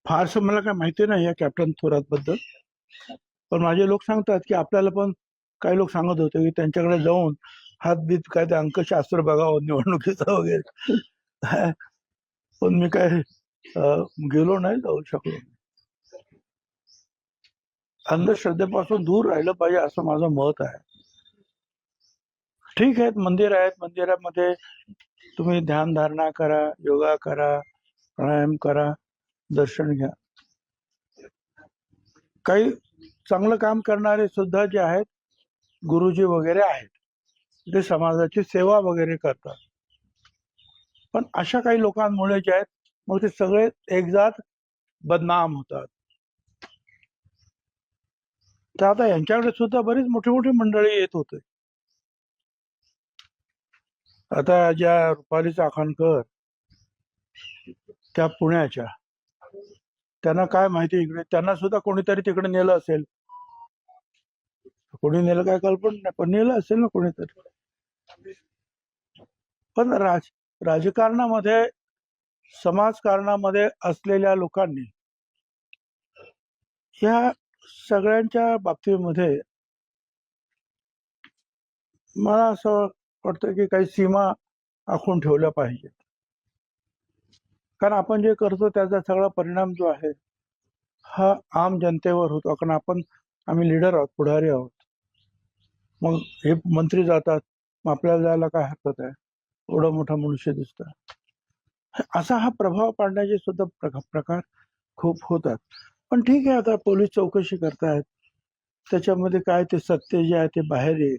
फारसं मला काय माहिती नाही या कॅप्टन थोरात बद्दल, पण माझे लोक सांगतात की आपल्याला पण काही लोक सांगत होते की त्यांच्याकडे जाऊन हातबीत काय ते अंकशास्त्र बघावं निवडणुकीचं वगैरे. पण मी काय गेलो नाही, जाऊ शकलो. अंधश्रद्धेपासून दूर राहिलं पाहिजे असं माझं मत आहे. ठीक आहे, मंदिर आहेत, मंदिरामध्ये तुम्ही ध्यान धारणा करा, योगा करा, प्राणायाम करा, दर्शन घ्या. काही चांगलं काम करणारे सुद्धा जे आहेत, गुरुजी वगैरे आहेत, ते समाजाची सेवा वगैरे करतात. पण अशा काही लोकांमुळे जे आहेत, मग ते सगळे एकजात बदनाम होतात. तर आता यांच्याकडे सुद्धा बरीच मोठी मोठी मंडळी येत होते. आता ज्या रुपाली चाकणकर त्या पुण्याच्या, त्यांना काय माहिती इकडे, त्यांना सुद्धा कोणीतरी तिकडे नेलं असेल. कोणी नेलं काय कल्पना नाही, पण नेलं असेल ना कोणीतरी. पण राजकारणामध्ये, समाजकारणामध्ये असलेल्या लोकांनी ह्या सगळ्यांच्या बाबतीमध्ये मला असं वाटतं की काही सीमा आखून ठेवल्या पाहिजेत. कारण आपण जे करतो त्याचा सगळा परिणाम जो आहे हा आम जनतेवर होतो. कारण आम्ही लीडर आहोत, पुढारी आहोत. मग हे मंत्री जातात, मग आपल्याला जायला काय हरकत आहे, एवढा मोठा मनुष्य दिसतं. असा हा प्रभाव पाडण्याचे सुद्धा प्रकार खूप होतात. पण ठीक आहे, आता पोलीस चौकशी करतायत, त्याच्यामध्ये काय ते सत्य जे आहे ते बाहेर येईल.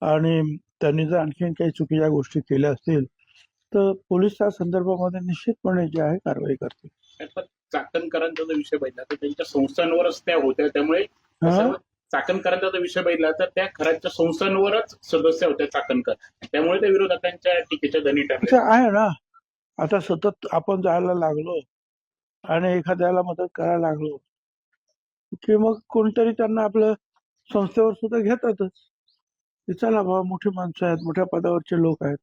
आणि त्यांनी जर आणखीन काही चुकीच्या गोष्टी केल्या असतील तर पोलीस त्या संदर्भामध्ये निश्चितपणे जे आहे कारवाई करतील. चाकणकरांचा जर विषय बघितला तर त्यांच्या संस्थांवरच त्या होत्या, त्यामुळे चाकणकरांचा जर विषय बघितला तर त्या खऱ्याच्या संस्थांवरच सदस्य होत्या चाकणकर, त्यामुळे त्या विरोधकांच्या टीकेच्या धनी ठरल्या. आहे ना, आता सतत आपण जायला लागलो आणि एखाद्याला मदत करायला लागलो की मग कोणतरी त्यांना आपल्या संस्थेवर सुद्धा घेतातच. चला बाबा, मोठी माणसं आहेत, मोठ्या पदावरचे लोक आहेत,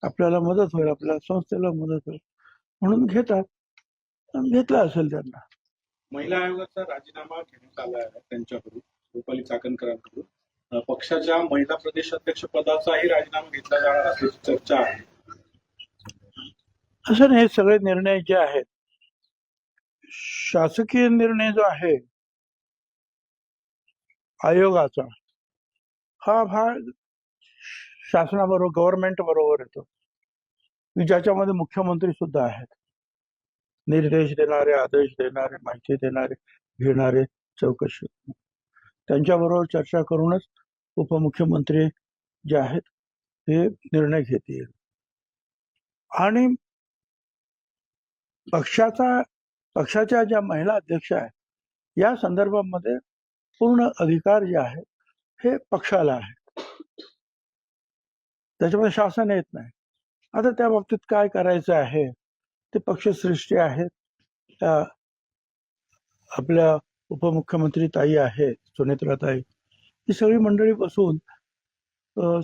आपल्याला मदत होईल, आपल्या संस्थेला मदत होईल म्हणून घेतात. घेतला असेल त्यांना. महिला आयोगाचा राजीनामा घेण्यात आला आहे त्यांच्याकडून, रुपाली चाकणकरांकडून. पक्षाच्या महिला प्रदेश अध्यक्ष पदाचाही राजीनामा घेतला जाणार असल्याची चर्चा आहे. असं नाही, हे सगळे निर्णय जे आहेत, शासकीय निर्णय जो आहे आयोगाचा, हा भाग शासनाबरोबर, गव्हर्नमेंट बरोबर येतो, ज्याच्यामध्ये मुख्यमंत्री सुद्धा आहेत. निर्देश देणारे, आदेश देणारे, माहिती देणारे, घेणारे, चौकशी, त्यांच्याबरोबर चर्चा करूनच उपमुख्यमंत्री जे आहेत हे निर्णय घेतील. आणि पक्षाच्या ज्या महिला अध्यक्ष आहेत या संदर्भामध्ये पूर्ण अधिकार जे आहेत हे पक्षाला आहेत, त्याच्यामध्ये शासन येत नाही. आता त्या बाबतीत काय करायचं आहे ते पक्षश्रेष्ठी आहेत, आपल्या उपमुख्यमंत्री ताई आहेत, सुनेत्राताई, ही सगळी मंडळी बसून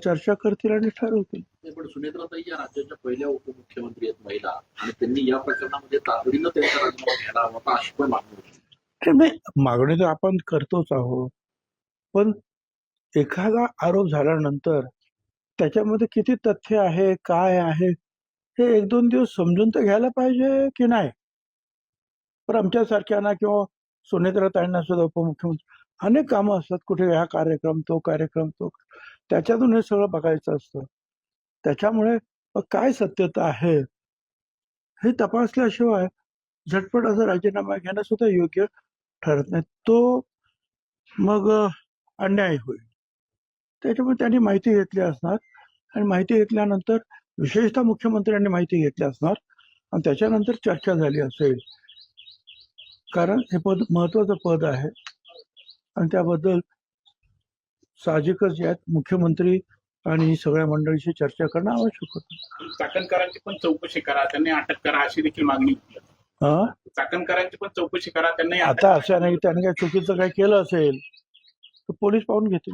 चर्चा करतील आणि ठरवतील. पण सुनेत्राताई या राज्याच्या पहिल्या उपमुख्यमंत्री आहेत महिला, आणि त्यांनी या प्रकरणामध्ये तातडीनं त्यांचा राजीनामा घ्यायला हवा अशी पण मागणी. मागणी तर आपण करतोच आहोत, पण एखादा आरोप झाल्यानंतर त्याच्यामध्ये किती तथ्य आहे, काय आहे, हे 1-2 दिवस समजून तर घ्यायला पाहिजे की नाही. पण आमच्यासारख्यांना किंवा सुनेत्राताईंना सुद्धा उपमुख्यमंत्री अनेक कामं असतात, कुठे हा कार्यक्रम तो कार्यक्रम तो, त्याच्यातून हे सगळं बघायचं असतं. त्याच्यामुळे काय सत्यता आहे हे तपासल्याशिवाय झटपट असा राजीनामा घेणं सुद्धा योग्य ठरत नाही. तो मग अन्याय होईल. त्याच्यामुळे त्यांनी माहिती घेतली असणार, आणि माहिती घेतल्यानंतर विशेषतः मुख्यमंत्र्यांनी माहिती घेतली असणार, आणि त्याच्यानंतर चर्चा झाली असेल. कारण हे पद महत्वाचं पद आहे आणि त्याबद्दल साहजिकच जे आहेत मुख्यमंत्री आणि सगळ्या मंडळीशी चर्चा करणं आवश्यक होतं. चाकणकरांची पण चौकशी करा, त्यांनी अटक करा अशी देखील मागणी. चाकणकरांची पण चौकशी करा, त्यांनी. आता असं नाही, त्याने काही चुकीचं काही केलं असेल तर पोलीस पाहून घेतील.